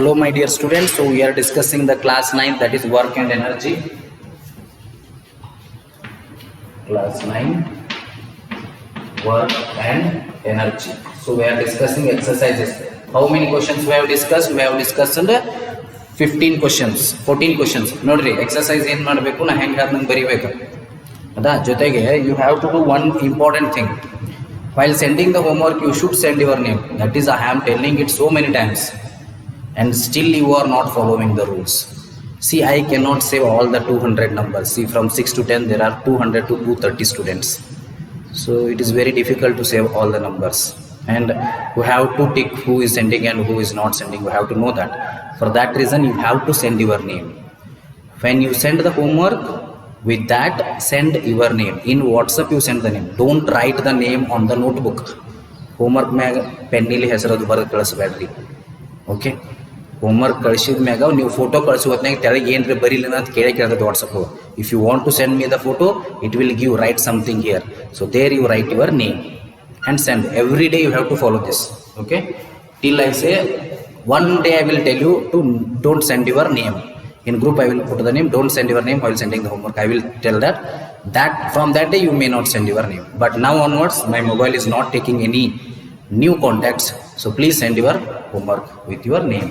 Hello my dear students, so we are discussing the class 9, that is work and energy. Class 9, work and energy. So we are discussing exercises. How many questions we have discussed? We have discussed 15 questions, 14 questions. Nodri, exercise ಏನು ಮಾಡಬೇಕು ನಾ ಹೆಂಗೆ ಅದನ್ನ ಬರಿಬೇಕು ಅದಾ ಜೊತೆಗೆ you have to do one important thing. While sending the homework, you should send your name. That is, I am telling it so many times. And still you are not following the rules. See, I cannot save all the 200 numbers. See, from 6 to 10 there are 200 to 230 students, so it is very difficult to save all the numbers, and you have to tick who is sending and who is not sending. You have to know that. For that reason, you have to send your name. When you send the homework, with that send your name. In WhatsApp you send the name. Don't write the name on the notebook. Homework me pennili ಹೆಸರದು ಬರೆದು ಕಳಿಸಬೇಡ್ರಿ. Okay, homework ಕಳಿಸಿದ ಮ್ಯಾಗ ನೀವು photo ಕಳಿಸೋ ಹೊತ್ನಾಗ ತೆಳಗೆ ಏನ್ರಿ ಬರೀಲಿಲ್ಲ ಅಂತ ಕೇಳ್ತದೆ WhatsApp. If you want to send me the photo, it will give right something here. So there you write your name and send. Every day you have to follow this. Okay, till I say one day I will tell you to don't send your name. In group I will put the name. Don't send your name while sending the homework. I will tell that from that day you may not send your name. But now onwards my mobile is not taking any new contacts. So please send your homework with your name.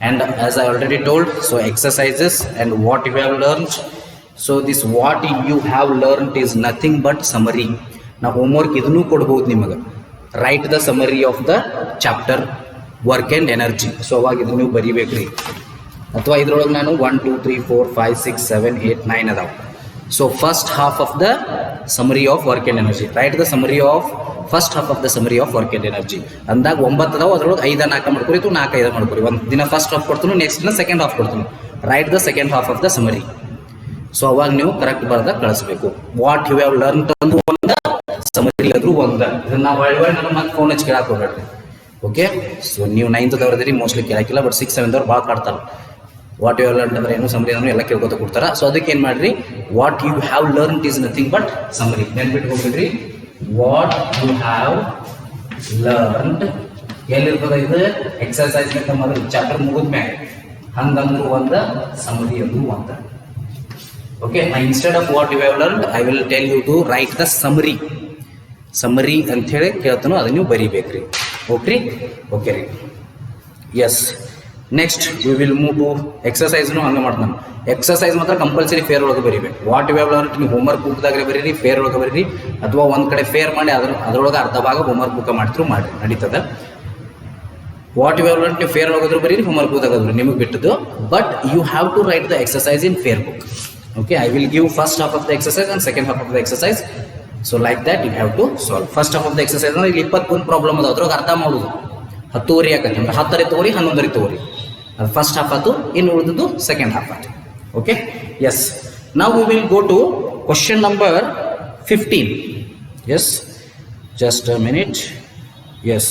And as I already told, so exercises and what you have learned. So this what you have learned is nothing but summary. Now homework idunu kodಬಹುದು ನಿಮಗೆ. Write the summary of the chapter work and energy. So ಅವಾಗ ಇದನ್ನು ನೀವು ಬರಿಬೇಕ್ರಿ. ಅಥವಾ ಇದ್ರೊಳಗೆ ನಾನು 1 2 3 4 5 6 7 8 9 ಅದಾವ. So first half of the summary of work and energy. Write the summary of first half of the summary of work and energy. ಅಂದಾಗ 9 ಅದಾವ, ಅದ್ರೊಳಗೆ 5 4 ಮಾಡ್ಕೊರಿ ಅಥವಾ 4 5 ಮಾಡ್ಕೊರಿ. ಒಂದು ದಿನ ಫಸ್ಟ್ ಹಾಫ್ ಕೊಡ್ತೀನಿ, ನೆಕ್ಸ್ಟ್ ದಿನ ಸೆಕೆಂಡ್ ಹಾಫ್ ಕೊಡ್ತೀನಿ. Right the second half of the summary. So ಅವಾಗ ನೀವು ಕರೆಕ್ಟ್ ಬರ್ದಾಗ ಕಳಿಸ್ಬೇಕು. ವಾಟ್ ಯು ಹ್ಯಾವ್ ಲರ್ನ್ ತಂದು ಒಂದ, ಸಮರಿ ಆದ್ರೂ ಒಂದ. ಇದನ್ನ ನಾವು ಒಳ್ಳೆ ನನಗೆ ಮತ್ತೆ ಫೋನ್ ಹಚ್ಚಿ ಕೇಳಕ್ಕೆ ಹೋಗ್ಬೇಡ್ರಿ. ಓಕೆ, ಸೊ ನೀವು 9th ದವ್ರದ್ರಿ ಮೋಸ್ಟ್ಲಿ ಕೇಳಕ್ಕಿಲ್ಲ, ಬಟ್ 6 7 ಭಾಳ ಕಾಡ್ತಾರೆ. ವಾಟ್ ಯು ಹ್ಯಾವ್ ಲರ್ನ್ ಅಂದ್ರೆ ಏನು, ಸಮರಿ ಅಂದ್ರೆ ಎಲ್ಲ ಕೇಳ್ಕೊತ ಕೊಡ್ತಾರೆ. ಸೊ ಅದಕ್ಕೆ ಏನು ಮಾಡ್ರಿ, what you have learn is nothing but summary. ನೆನ್ಪಿಟ್ಟು ಹೋಗ್ಬಿಡ್ರಿ, ವಾಟ್ ಯು ಹ್ಯಾವ್ ಲರ್ನ್ಡ್ ಎಲ್ಲಿರ್ತದ ಇದು ಎಕ್ಸರ್ಸೈಸ್ ಮೊದಲು ಚಾಪ್ಟರ್ ಮುಗಿದ್ಮ್ಯಾಗ. ಹಂಗಂದ್ರು ಒಂದ, ಸಮರಿ ಅಂದ್ರು ಒಂದ. Okay, instead of what you have learned I will tell you to write the summary. Summary ಅಂತ ಹೇಳಿ ಕೇಳ್ತಾನೋ ಅದನ್ನ ನೀವು ಬರಿಬೇಕ್ರಿ. ಓಕೆ ರೀ, ಓಕೆ ರೀ. Yes, next we will move to ಎಕ್ಸರ್ಸೈಸ್ನು ಹಂಗೆ ಮಾಡ್ತಾನೆ. ಎಕ್ಸರ್ಸೈಸ್ ಮಾತ್ರ ಕಂಪಲ್ಸರಿ ಫೇರ್ ಒಳಗೆ ಬರೀಬೇಕು. ವಾಟ್ ಯು ಹ್ಯಾವ್ ಲರ್ನ್ಡ್ ನೀವು ಹೋಮ್ವರ್ಕ್ ಬುಕ್ದಾಗಲೇ ಬರೀರಿ, ಫೇರ್ ಒಳಗೆ ಬರೀರಿ, ಅಥವಾ ಒಂದು ಕಡೆ ಫೇರ್ ಮಾಡಿ ಅದ್ರೊಳಗೆ ಅರ್ಧ ಭಾಗ ಹೋಮ್ವರ್ಕ್ ಬುಕ್ ಮಾಡ್ತಿರು ಮಾಡಿ ನಡೀತದೆ. ವಾಟ್ ಯು ಹ್ಯಾವ್ ಲರ್ನ್ಡ್ ನೀವು ಫೇರ್ ಒಳಗಾದ್ರೂ ಬರೀರಿ, ಹೋಮ್ವರ್ಕ್ ಬುಕ್ದಾಗಾದ್ರು ನಿಮಗೆ ಬಿಟ್ಟದ್ದು. But you have to write the exercise in fair book. Okay, I will give first half of the exercise and second half of the exercise. So like that you have to solve. First half of the exercise ಅಂದ್ರೆ ಇಲ್ಲಿ 21 problem ಅದಾವ, ಅದ್ರೊಳಗೆ ಅರ್ಧ ಮಾಡೋದು 10ವರೆ ಯಾಕಂದ್ರೆ 10ರೆ ತಗೋರಿ 11ರೆ ತಗೋರಿ. ಅದು ಫಸ್ಟ್ ಹಾಫ್ ಆಯ್ತು, ಇನ್ನು ಉಳಿದದ್ದು ಸೆಕೆಂಡ್ ಹಾಫ್ ಆಯ್ತು. Okay, yes. ನಾವು we will go to question number 15. Yes, just a minute. Yes,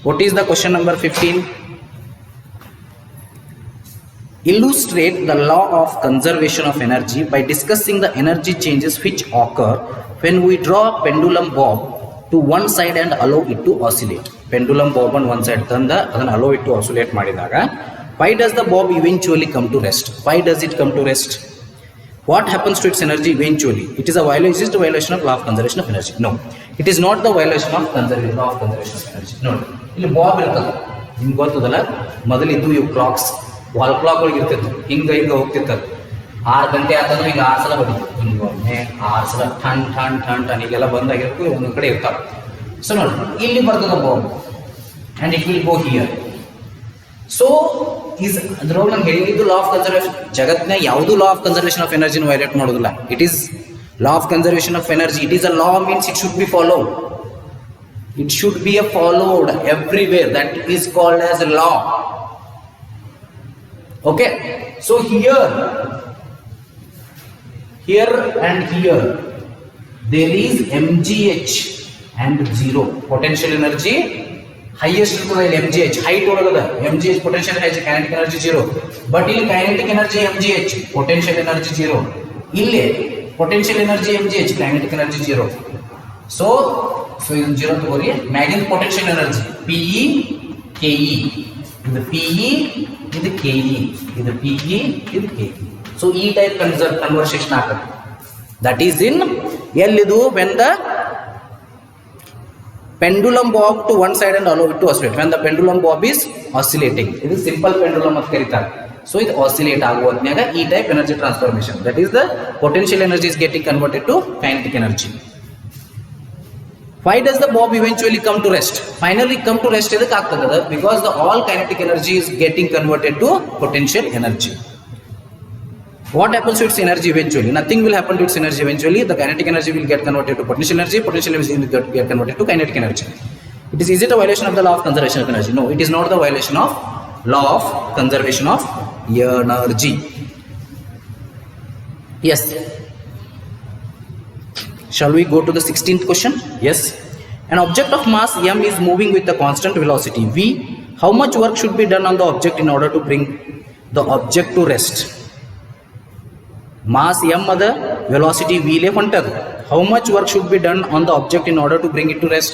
what is the question number 15? Illustrate the law of conservation of energy by discussing the energy changes which occur when we draw a pendulum bob to one side and allow it to oscillate. Pendulum bob on one side ತಂದ ಅದನ್ನು allow it to oscillate ಮಾಡಿದಾಗ why does the bob eventually come to rest? Why does it come to rest? What happens to its energy eventually? It is a violation. Is it a violation of law of conservation of energy? No, it is not the violation of law of conservation of energy. No, ಇಲ್ಲಿ Bob ಇರ್ತದೆ, ನಿಮ್ಗೆ ಗೊತ್ತದಲ್ಲ. ಮೊದಲಿದ್ದು ಇವು clogs, wall clock ಒಳಗೆ ಇರ್ತಿತ್ತು, ಹಿಂಗೆ ಹೋಗ್ತಿರ್ತದೆ. 6 ಗಂಟೆ ಆತಂದ್ರೆ ಹಿಂಗೆ 6 ಸಲ ಬಡಿತು, ಹಿಂಗೆ ಒಮ್ಮೆ 6 ಸಲ ಟನ್ ಟನ್ ಟನ್ ಟನ್ ಹೀಗೆಲ್ಲ ಬಂದಾಗಿರ್ಬೇಕು, ಒಂದೊಂದು ಕಡೆ ಇರ್ತಾವೆ. ಸೊ ನೋಡಿ, ಇಲ್ಲಿ ಬರ್ತದೆ bomb and it will go here. So ಅದ್ರೊಳಗೆ ನಾನು ಹೇಳಿದ್ದು ಲಾ ಆಫ್ ಕನ್ಸರ್ವೇಷನ್. ಜಗತ್ತಿನ ಯಾವುದೂ ಲಾ ಆಫ್ ಕನ್ಸರ್ವೇಷನ್ ಆಫ್ ಎನರ್ಜಿನ ವೈಲೇಟ್ ಮಾಡೋದಿಲ್ಲ. It is law of conservation of energy. It is a law, means it should be followed. It should be followed everywhere. That is called as law. Okay, so here and here there is mgh and 0 potential energy. Highest mgh, height ಒಳಗದ mgh potential energy, kinetic energy 0. but ಇಲ್ಲಿ kinetic energy mgh, potential energy 0. ಇಲ್ಲಿ potential energy mgh, kinetic energy 0. so ಇದನ್ನು 0 ತಗೋರಿ. ಮ್ಯಾಗಿನ potential energy PE KE ಇದು PE, ಇದು KE, ಇದು PE, ಇದು KE. So E type conversation happens. That is in ಎಲ್ಲಿದು when the pendulum bob to one side and allow it to oscillate. When the pendulum bob is oscillating, ಇದು simple pendulum ಅಂತ ಕರೀತಾರೆ. So ಇದು oscillate ಆಗುವ ಹೊತ್ನ್ಯಾಗ E type energy transformation. That is the potential energy is getting converted to kinetic energy. Why does the bob eventually come to rest? Finally come to rest eduk agtadada because the all kinetic energy is getting converted to potential energy. What happens to its energy eventually? Nothing will happen to its energy eventually. The kinetic energy will get converted to potential energy. Potential energy will get converted to kinetic energy. Is it a violation of the law of conservation of energy? No, it is not the violation of law of conservation of energy. Yes. Shall we go to the 16th question? Yes. An object of mass m is moving with a constant velocity v. How much work should be done on the object in order to bring the object to rest? Mass m ada velocity v le hontadu. How much work should be done on the object in order to bring it to rest?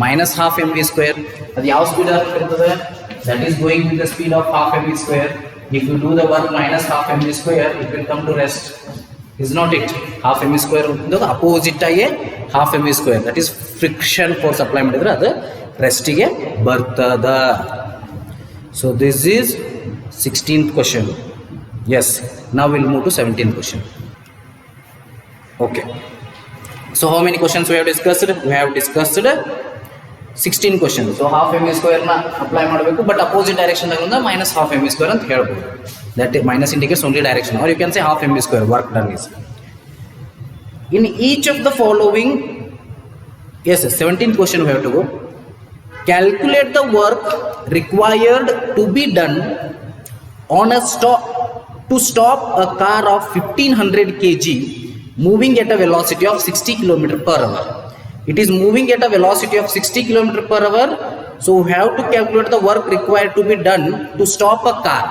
Minus half mv square. Adi yav speed irutade? That is going with the speed of half mv square. If you do the work minus half mv square, it will come to rest. Is not it? Half mv square the opposite aye half mv square. That is friction force apply madidre adu rest ge bartada. So this is 16th question. Yes. Now we'll move to 17th question. Okay. So how many questions we have discussed? We have discussed 16 questions. So half mv square na apply ಮಾಡಬೇಕು, but opposite direction ದಾಗಿಂದ minus half mv square ಅಂತ ಹೇಳ್ಬೋದು. That minus indicates only direction, or you can say half mv square work done is. In each of the following, yes, 17th question we have to go. Calculate the work required to be done on a to stop a car of 1500 kg moving at a velocity of 60 km per hour. It is moving at a velocity of 60 km per hour. So we have to calculate the work required to be done to stop a car.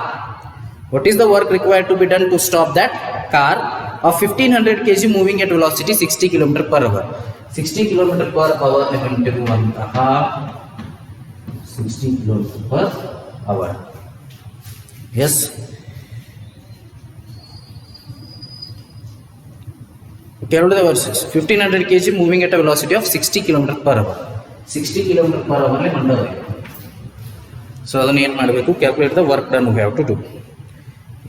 What is the work required to be done to stop that car of 1500 kg moving at velocity 60 km per hour? 60 km per hour 60 km per hour. Yes. Calculate the verses. 1500 kg moving at a velocity of 60 km per hour. 60 km per hour le mandave. So adannu ಏನು ಮಾಡಬೇಕು? Calculate the work done we have to do.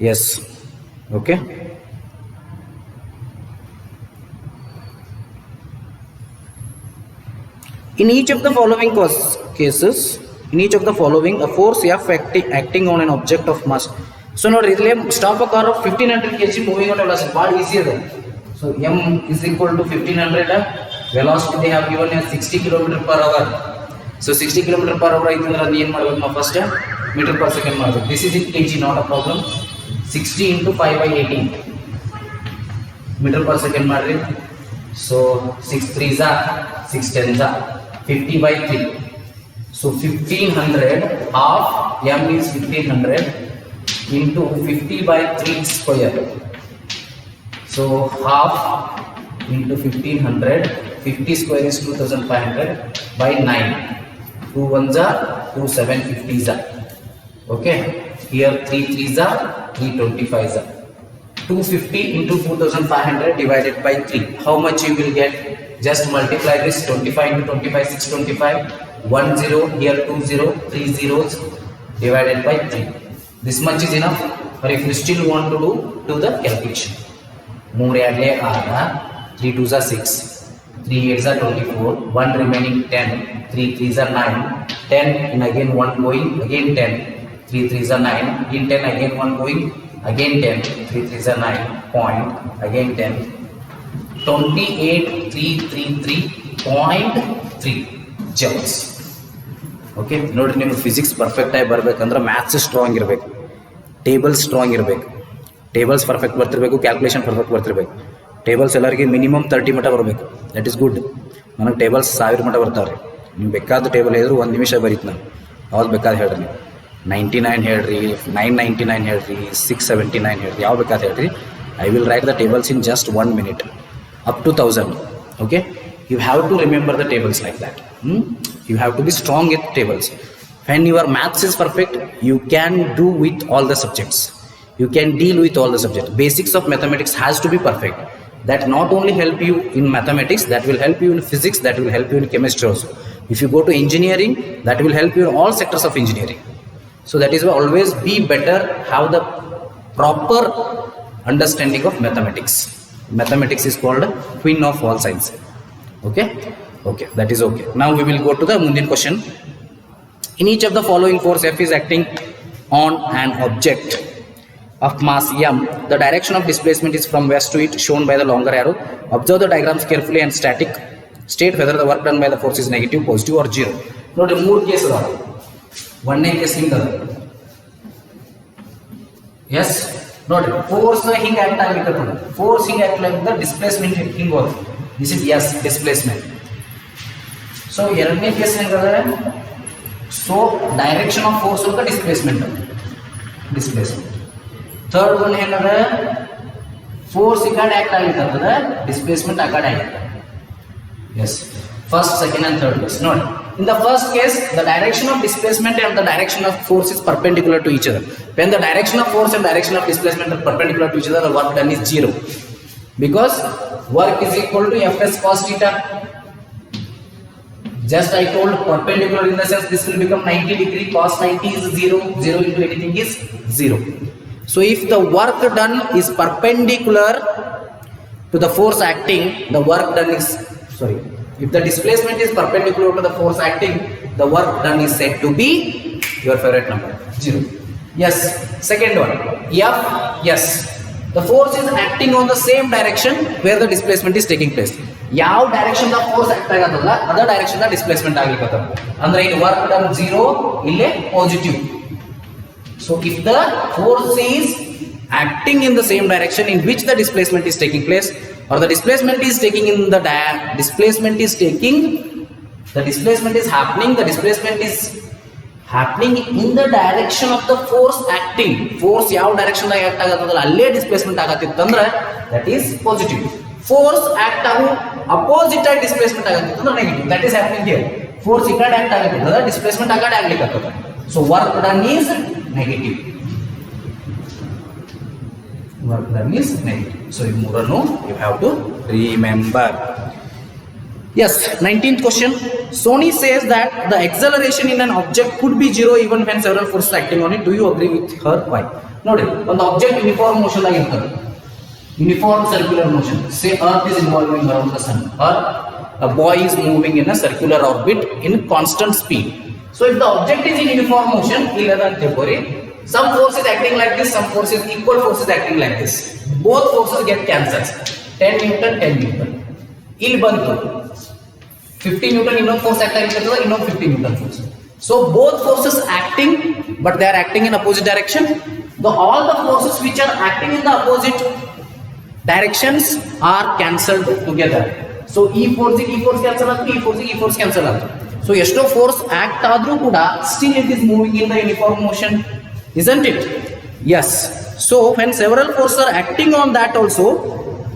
Yes. Okay. In each of the following cases, in each of the following, a force F acting on an object of mass. So now stop a car of 1500 kg moving at a velocity. What easier then? So m is equal to 1500. Velocity they have given as 60 km per hour. So 60 km per hour idandre ಏನು ಮಾಡಬೇಕು ನಾವು first meter per second ಮಾಡಬೇಕು. This is in kg, not a problem. 60 into 5 by 18 meter per second ಮಾಡ್ರಿ. So 6 3s are 6 10s are 50 by 3. So 1500 half m is 1500 into 50 by 3 square. So half into 1500, 50 square is 2500 by 9. 2 1s are 2 7 50s are. Okay. Here 3 3s are 3 25s are. 250 into 2500 divided by 3. How much you will get? Just multiply this. 25 into 25 625. 1 0 here 2 0 3 zeros divided by 3. This much is enough. Or if you still want to do the calculation. 3 2 3 2s are 6, 3 8s are 24, 1 remaining 10, 3 3s are 9, 10 and again 1 going, again 10, 3 3s are 9, in 10 again 1 going, again 10, 3 3s are 9, point, again 10, 28,333.3 joules. Okay, ನೋಡ್ರಿ ನಿಮಗೆ physics perfect ಆಗಿ ಬರಬೇಕಂದ್ರೆ maths strong ಇರಬೇಕು, tables strong ಇರಬೇಕು, tables perfect ಬರ್ತಿರ್ಬೇಕು, calculation perfect ಬರ್ತಿರ್ಬೇಕು. Tables ಎಲ್ಲರಿಗೆ minimum 30 ಮಟ್ಟ ಬರಬೇಕು. That is good. ನನಗೆ ಟೇಬಲ್ಸ್ 1000 ಮಟ್ಟ ಬರ್ತಾವ್ರಿ. ನೀವು ಬೇಕಾದ ಟೇಬಲ್ ಹೇಳಿದ್ರು 1 ನಿಮಿಷ ಬರೀತು ನಾನು. ಯಾವ್ದು ಬೇಕಾದ ಹೇಳ್ರಿ, ನೀವು 99 ಹೇಳ್ರಿ, 999 ಹೇಳ್ರಿ, 679 ಹೇಳ್ರಿ, ಯಾವ ಬೇಕಾದ ಹೇಳ್ರಿ. I will write the tables in just 1 minute up to 1000. Okay, you have to remember the tables like that. You have to be strong with tables. When your maths is perfect, you can do with all the subjects. You can deal with all the subjects. Basics of mathematics has to be perfect. That not only help you in mathematics, that will help you in physics, that will help you in chemistry also. If you go to engineering, that will help you in all sectors of engineering. So that is why always be better, have the proper understanding of mathematics. Mathematics is called queen of all sciences. Okay, that is okay. Now we will go to the Mundian question. In each of the following force, F is acting on an object of mass m. The direction of displacement is from west to it, shown by the longer arrow. Observe the diagrams carefully and state whether the work done by the force is negative, positive or zero. Note 3 cases are. One case hinga. Yes. Note force hinga act agittattu. Force hinga act like the displacement hinga. This is yes displacement. So ಎರಡನೇ case ಹೆಂಗದ? So direction of force of the displacement. Third one ಏನದ? Force ಈ ಕಡೆ act ಆಗಿರ್ತದ, displacement ಆ ಕಡೆ ಆಗಿರ್ತದ. Yes. First, second and third case. Note. In the first case, the direction of displacement and the direction of force is perpendicular to each other. When the direction of force and direction of displacement are perpendicular to each other, the work done is zero. Because work is equal to Fs cos theta. Just I told perpendicular in the sense this will become 90 degree, cos 90 is 0, 0 into anything is 0. So if the work done is perpendicular to the force acting, the work done is, if the displacement is perpendicular to the force acting, the work done is said to be your favorite number, 0. Yes, second one, F, yes. The force is acting on the same direction where the displacement is taking place. ಯಾವ direction the force act ಆಗತ್ತಲ್ಲ ಅದೇ direction the displacement ಆಗ್ಲಿಕ್ಕೆ ಅಂದ್ರೆ ಇಲ್ಲಿ work done 0 ಇಲ್ಲೇ positive. So if the force is acting in the same direction in which the displacement is taking place, or the displacement is taking in the displacement is happening in the direction of the force acting. Force ಯಾವ direction ದಾಗ act ಆಗತ್ತಲ್ಲ ಅಲ್ಲೇ displacement ಆಗತ್ತಿತ್ತಂದ್ರೆ that is positive. Force act ಆಗು opposite ಆಗಿ displacement ಆಗತ್ತಿತ್ತಂದ್ರೆ negative. that is happening here. Force ಈ ಕಡೆ ಆಕ್ಟ್ ಆಗತ್ತಿತ್ತಂದ್ರೆ ಡಿಸ್ಪ್ಲೇಸ್ಮೆಂಟ್ ಆ ಕಡೆ ಆಗ್ಲಿಕ್ಕೆ ಆಗ್ತದೆ. So work done is negative. Work done is negative. So in Murano you have to remember. Yes, 19th question. Sony says that the acceleration in an object could be 0 even when several forces acting on it. Do you agree with her? Why? ನೋಡಿ, ಒಂದು object uniform motion ಆಗಿರ್ತದೆ. Uniform circular motion. Say Earth is revolving around the sun, or a boy is moving in a circular orbit in constant speed. So if the object is in uniform motion, some force is acting like this, some force is equal forces acting like this. Both forces get cancelled. 10 Newton, 10 Newton. ಇಲ್ಲಿ ಬಂತು 50 Newton ಇನ್ನೊಂದು force act ಆಗಿರ್ತದೆ, ಇನ್ನೊಂದು 50 Newton force. So both forces acting, but they are acting in opposite direction. All the forces which are acting in the opposite directions are cancelled together. So E force cancel ಆಗುತ್ತೆ, E force cancel ಆಗುತ್ತೆ. So ಎಷ್ಟೋ force act ಆದ್ರೂ ಕೂಡ still it is moving in the uniform motion, isn't it? Yes. So when several forces are acting on that also,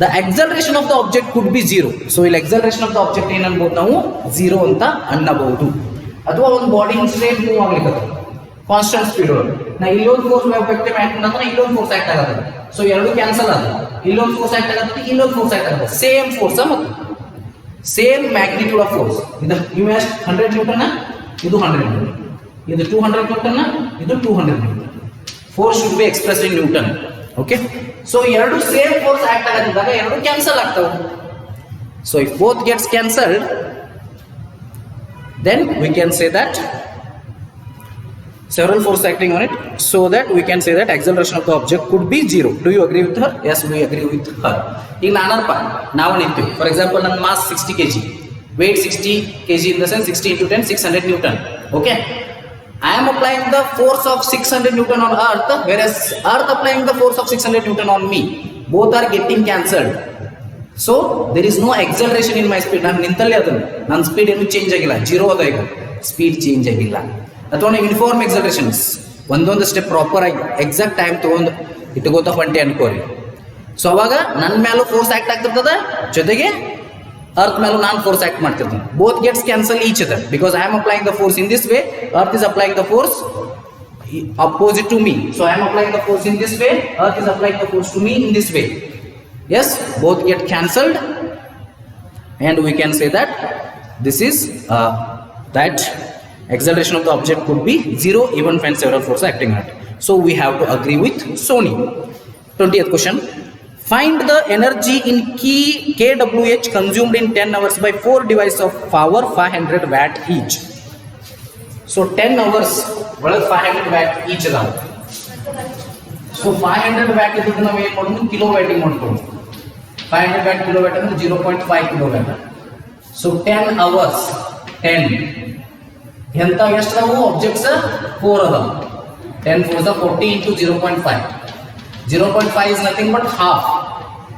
the acceleration of the object could be 0. So ಇಲ್ಲಿ acceleration of the object ಏನು ಅನ್ಬೋದು ನಾವು 0 ಅಂತ ಅನ್ನಬಹುದು. ಅಥವಾ ಒಂದು body straight move ಆಗ್ಲಿಕ್ಕೆ constant speed ಒಳಗೆ ನಾ ಇಲ್ಲೊಂದು ಫೋರ್ಸ್ ಎಫೆಕ್ಟಿವ್ ಆಕ್ಟ್ ಅಂದ್ರೆ ಇಲ್ಲೊಂದು ಫೋರ್ಸ್ ಆಕ್ಟ್ ಆಗುತ್ತೆ. ಸೊ ಎರಡು ಕ್ಯಾನ್ಸಲ್ ಆಗುತ್ತೆ, ಇಲ್ಲೊಂದು ಫೋರ್ಸ್ ಆಕ್ಟ್ ಆಗುತ್ತೆ, ಇಲ್ಲೊಂದು ಫೋರ್ಸ್ ಆಕ್ಟ್ ಆಗುತ್ತೆ. ಸೇಮ್ ಫೋರ್ಸ್ ಮತ್ತು ಸೇಮ್ ಮ್ಯಾಗ್ನಿಟ್ಯೂಡ್ ಆಫ್ ಫೋರ್ಸ್. ಇದು ಇವು ಎಷ್ಟು 100 ನ್ಯೂಟನ್, ಇದು 100 ನ್ಯೂಟನ್, ಇದು 200 ನ್ಯೂಟನ್, ಇದು 200 Newton. Force should be expressed in Newton. Okay. So ಎರಡು ಸೇಮ್ ಫೋರ್ಸ್ ಆಕ್ಟ್ ಆಗತ್ತಿದ್ದಾಗ ಎರಡು ಕ್ಯಾನ್ಸಲ್ ಆಗ್ತವೆ. So if both gets cancelled, then we can say that several forces acting on it, so that we can say that acceleration of the object could be 0. Do you agree with her? Yes, we agree with her. ಈಗ ನಾನಪ್ಪ ನಾವು ನಿಂತೀವಿ, for example ನನ್ನ mass 60 kg, weight 60 kg in the sense 60 into 10 600 Newton. Okay, I am applying the force of 600 Newton on earth, whereas earth applying the force of 600 Newton on me. Both are getting cancelled. So there is no acceleration in my speed. ನಾನು ನಿಂತಲ್ಲೇ ಅದನ್ನು ನನ್ನ speed ಏನು change ಆಗಿಲ್ಲ, 0 ಅದ. ಈಗ speed change ಆಗಿಲ್ಲ. ಅಥವಾ uniform ಎಕ್ಸಲರೇಷನ್ಸ್ ಒಂದೊಂದು ಸ್ಟೆಪ್ ಪ್ರಾಪರ್ ಆಗಿ ಎಕ್ಸಾಕ್ಟ್ ಟೈಮ್ ತೊಗೊಂಡು ಇಟ್ಕೋತ ಹೊಂಟೆ ಅನ್ಕೋರಿ. ಸೊ ಅವಾಗ ನನ್ನ ಮೇಲೂ ಫೋರ್ಸ್ ಆಕ್ಟ್ ಆಗ್ತಿರ್ತದೆ, ಜೊತೆಗೆ earth ಮೇಲೂ ನಾನು ಫೋರ್ಸ್ ಆಕ್ಟ್ ಮಾಡ್ತಿರ್ತೀನಿ. both gets cancel each other because I am applying the force in this way, earth is applying the force opposite to me. So I am applying the force in this way, earth is applying the force to me in this way. Yes, both get cancelled and we can say that this is that acceleration of the object could be zero even when several forces acting on it. So we have to agree with Sony. 20th question. Find the energy in kWh consumed in 10 hours by 4 devices of power 500 watt each. So 10 hours ಒಳಗೆ 500 watt each ಅದಾವ. So 500 watt ಇದಕ್ಕೆ ನಾವು ಏನು ಮಾಡೋದು, kilo ವ್ಯಾಟಿಂಗ್ ಮಾಡ್ಕೊಳ್ಳೋದು. 500 watt kilo watt ಅಂದ್ರೆ 0.5 kilo watt. So 10 hours 10 ಎಂತ ಎಷ್ಟು ಅದಾವು ಆಬ್ಜೆಕ್ಟ್ಸ್ 4 ಅದಾವ. 10 4 is 40 into 0.5. 0.5 is nothing but half.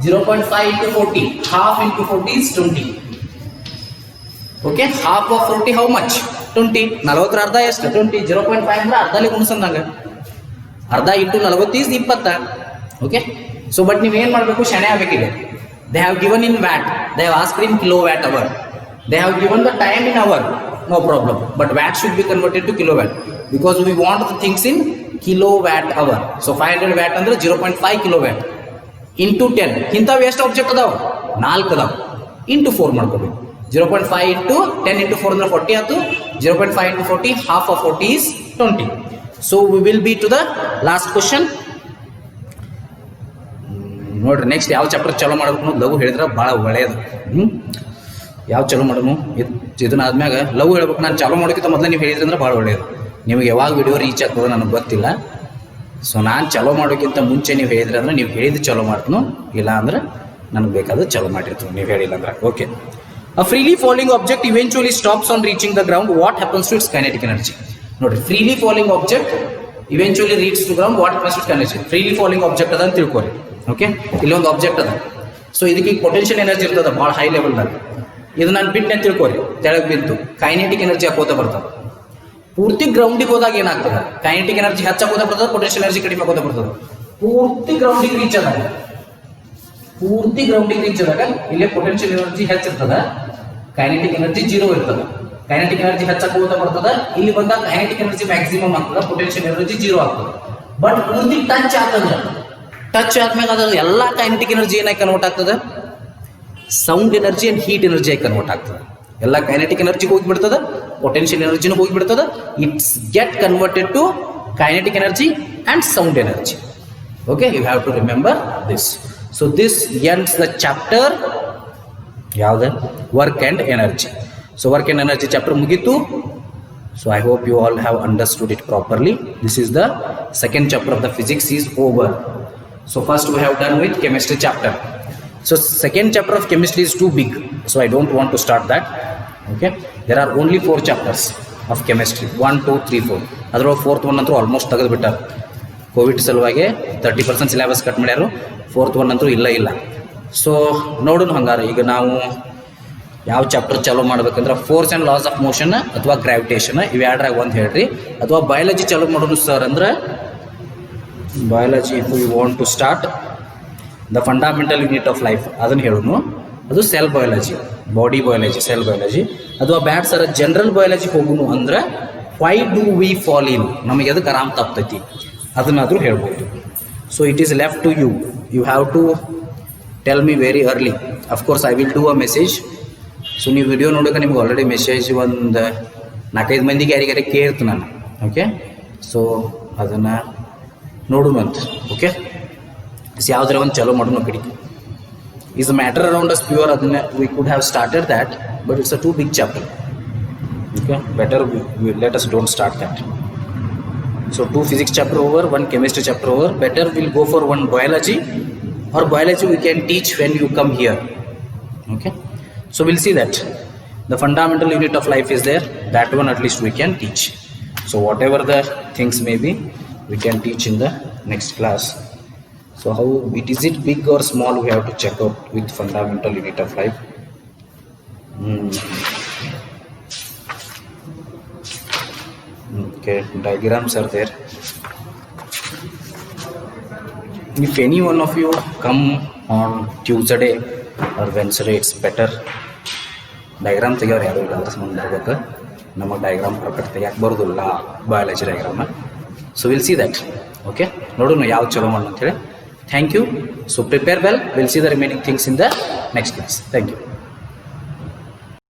0.5 into 40. Half into 40 is 20. Okay, half of 40 how much? 20. 40 ಅರ್ಧ ಎಷ್ಟು 20. 0.5 ಅಂದ್ರೆ ಅರ್ಧಲಿ ಗುಣಿಸಂದಂಗ. ಅರ್ಧ into 40 is 20. Okay, so but ನೀವು ಏನು ಮಾಡಬೇಕು, ಶಣೆ ಆಗಬೇಕಿದೆ. They have given in watt, they have asked in kilowatt hour. They have given the time in hour, no problem, but watt should be converted to kilowatt because we want the things in kilowatt hour. So 500 watt ಅಂದ್ರೆ 0.5 kilowatt into 10. ಇಂಥವು ಎಷ್ಟು object ಅದಾವ, 4 ಅದಾವ. Into 4 ಮಾಡ್ಕೋಬೇಕು. 0.5 into 10 into 4 ಅಂದ್ರೆ 40 ಆಯ್ತು. 0.5 into 40, half of 40 is 20. So we will be to the last question. ನೋಡ್ರಿ, next ಯಾವ ಚಾಪ್ಟರ್ ಚಾಲೂ ಮಾಡಬೇಕು ಅನ್ನೋದು ಲಘು ಹೇಳಿದ್ರೆ ಭಾಳ ಒಳ್ಳೆಯದು. ಯಾವ ಚಾಲೂ ಮಾಡೋನು ಇದನ್ನ ಆದ್ಮ್ಯಾಗ ಲವ್ ಹೇಳ್ಬೇಕು. ನಾನು ಚಾಲೂ ಮಾಡೋಕ್ಕಿಂತ ಮೊದಲು ನೀವು ಹೇಳಿದ್ರೆ ಅಂದ್ರೆ ಭಾಳ ಒಳ್ಳೆಯದು. ನಿಮಗೆ ಯಾವಾಗ ವಿಡಿಯೋ ರೀಚ್ ಆಗ್ತದೆ ನನಗೆ ಗೊತ್ತಿಲ್ಲ. ಸೊ ನಾನು ಚಾಲೂ ಮಾಡೋಕ್ಕಿಂತ ಮುಂಚೆ ನೀವು ಹೇಳಿದ್ರೆ ಅಂದ್ರೆ ನೀವು ಹೇಳಿದ್ದು ಚಾಲೂ ಮಾಡ್ತೀನೋ, ಇಲ್ಲ ಅಂದ್ರೆ ನನಗೆ ಬೇಕಾದ್ರೆ ಚಾಲೂ ಮಾಡಿರ್ತೀನಿ ನೀವು ಹೇಳಿಲ್ಲ ಅಂದ್ರೆ. Okay, a freely falling object eventually stops on reaching the ground, what happens to its kinetic energy? ನೋಡಿರಿ, freely falling object eventually reach to ground, what happens to its energy? Freely falling object ಅದ ಅಂತ ತಿಳ್ಕೊರಿ. Okay, ಇಲ್ಲೊಂದು object ಅದ. So ಇದಕ್ಕೆ potential energy ಇರ್ತದೆ ಭಾಳ high ಲೆವೆಲ್ದಾಗ. ಇದು ನಾನು ಬಿಟ್ಟೆ ಅಂತ ತಿಳ್ಕೊರಿ, ತೆಳಗೆ ಬಿದ್ದು ಕೈನೆಟಿಕ್ ಎನರ್ಜಿ ಹಾಕೋತಾ ಬರ್ತದೆ. ಪೂರ್ತಿ ಗ್ರೌಂಡಿಗೆ ಹೋದಾಗ ಏನಾಗ್ತದೆ, ಕೈನೆಟಿಕ್ ಎನರ್ಜಿ ಹೆಚ್ಚಾಗೋತಾ ಬರ್ತದೆ, ಪೊಟೆನ್ಷಿಯಲ್ ಎನರ್ಜಿ ಕಡಿಮೆ ಆಗೋತಾ ಬರ್ತದೆ. ಪೂರ್ತಿ ಗ್ರೌಂಡಿಗೆ ರೀಚ್ ಆದಾಗ ಇಲ್ಲೇ ಪೊಟೆನ್ಷಿಯಲ್ ಎನರ್ಜಿ ಹೆಚ್ಚಿರ್ತದೆ, ಕೈನೆಟಿಕ್ ಎನರ್ಜಿ 0 ಇರ್ತದೆ. ಕೈನೆಟಿಕ್ ಎನರ್ಜಿ ಹೆಚ್ಚಾಗೋತಾ ಬರ್ತದೆ. ಇಲ್ಲಿ ಬಂದಾಗ ಕೈನೆಟಿಕ್ ಎನರ್ಜಿ ಮ್ಯಾಕ್ಸಿಮಮ್ ಆಗ್ತದೆ, ಪೊಟೆನ್ಷಿಯಲ್ ಎನರ್ಜಿ 0 ಆಗ್ತದೆ. ಬಟ್ ಪೂರ್ತಿ ಟಚ್ ಆಗ್ತದೆ. ಟಚ್ ಆದ್ಮೇಲೆ ಅದು ಎಲ್ಲ ಕೈನೆಟಿಕ್ ಎನರ್ಜಿ ಏನಾಗಿ ಕನ್ವರ್ಟ್ ಆಗ್ತದೆ, sound energy and heat energy ಆಗಿ ಕನ್ವರ್ಟ್ ಆಗ್ತದೆ. ಎಲ್ಲ ಕೈನೆಟಿಕ್ ಎನರ್ಜಿಗೆ ಹೋಗಿಬಿಡ್ತದೆ, ಪೊಟೆನ್ಷಿಯಲ್ ಎನರ್ಜಿನೂ ಹೋಗಿಬಿಡ್ತದೆ. It's get converted to kinetic energy and sound energy. Okay, you have to remember this. So this ends the chapter ಯಾವ್ದು, work and energy. So work and energy chapter ಮುಗೀತು. So I hope you all have understood it properly. This is the second chapter of the physics is over. So first we have done with chemistry chapter. So second chapter of chemistry is too big, so I don't want to start that. Okay, there are only 4 chapters of chemistry, 1 2 3 4. ಅದರ fourth one ಅಂತೂ almost ತೆಗೆದು ಬಿಟ್ಟಾರ. Covid ಸಲುವಾಗಿ 30% syllabus cut ಮಾಡ್ಯಾರು. Fourth one ಅಂತೂ ಇಲ್ಲ. So ನೋಡೋಣ ಹಂಗಾರೆ ಈಗ ನಾವು ಯಾವ ಚಾಪ್ಟರ್ ಚಾಲೂ ಮಾಡ್ಬೇಕಂದ್ರೆ force and laws of motion ಅಥವಾ ಗ್ರಾವಿಟೇಷನ್ ಇವೆರಡರಾಗ ಒಂದು ಹೇಳ್ರಿ, ಅಥವಾ ಬಯಾಲಜಿ ಚಾಲೂ ಮಾಡೋದು ಸರ್ ಅಂದ್ರೆ biology if you want to start the fundamental unit of life ಅದನ್ನು ಹೇಳೋನು, ಅದು cell biology, body biology, cell biology. ಅಥವಾ ಬ್ಯಾಡ್ ಸರ್ ಜನರಲ್ ಬಯಾಲಜಿ ಹೋಗುನು ಅಂದ್ರೆ why do we fall in, ನಮಗೆ ಅದಕ್ಕೆ ಆರಾಮ್ ತಪ್ತೈತಿ, ಅದನ್ನಾದರೂ ಹೇಳ್ಬೋದು. So it is left to you, you have to tell me very early. Of course I will do a message. So ನೀವು ವಿಡಿಯೋ ನೋಡೋಕೆ ನಿಮ್ಗೆ ಆಲ್ರೆಡಿ ಮೆಸೇಜ್ ಒಂದು 4-5 ಮಂದಿಗೆ ಯಾರಿಗಾರೆ ಕೇಳ್ತು ನಾನು. ಓಕೆ, ಸೊ ಅದನ್ನು ನೋಡುವಂತ. ಓಕೆ, ಯಾವುದರ ಒಂದು ಚಲೋ ಮಾಡೋಣ ಕಡೆಗೆ. Is a matter around us pure, ಅದನ್ನ we could have started that, but it's a too big chapter. Okay, better let us don't start that. So 2 physics chapter over, 1 chemistry chapter over. Better we'll go for 1 biology, or biology we can teach when you come here. Okay, so we'll see that the fundamental unit of life is there, that one at least we can teach. So whatever the things may be, we can teach in the next class. So how is it big or small, we have to check out with fundamental unit of life. Okay, diagrams are there. If any one of you come on Tuesday or Wednesday, it's better. Diagram ತೆಗಿಯೋರು ಯಾರು ಇಲ್ಲ ಅದ್ರ ಸಂಬಂಧ ಬರ್ಬೇಕು ನಮಗೆ diagram perfect ತೆಗಿಯಕ್ಕೆ ಬರೋದಿಲ್ಲ biology ಡೈಗ್ರಾಮ್ನ. So will see that. Okay, ನೋಡೋಣ ಯಾವ್ದು ಚಲೋ ಮಾಡೋಣ ಅಂತೇಳಿ. Thank you. So prepare well. Will see the remaining things in the next class. Thank you.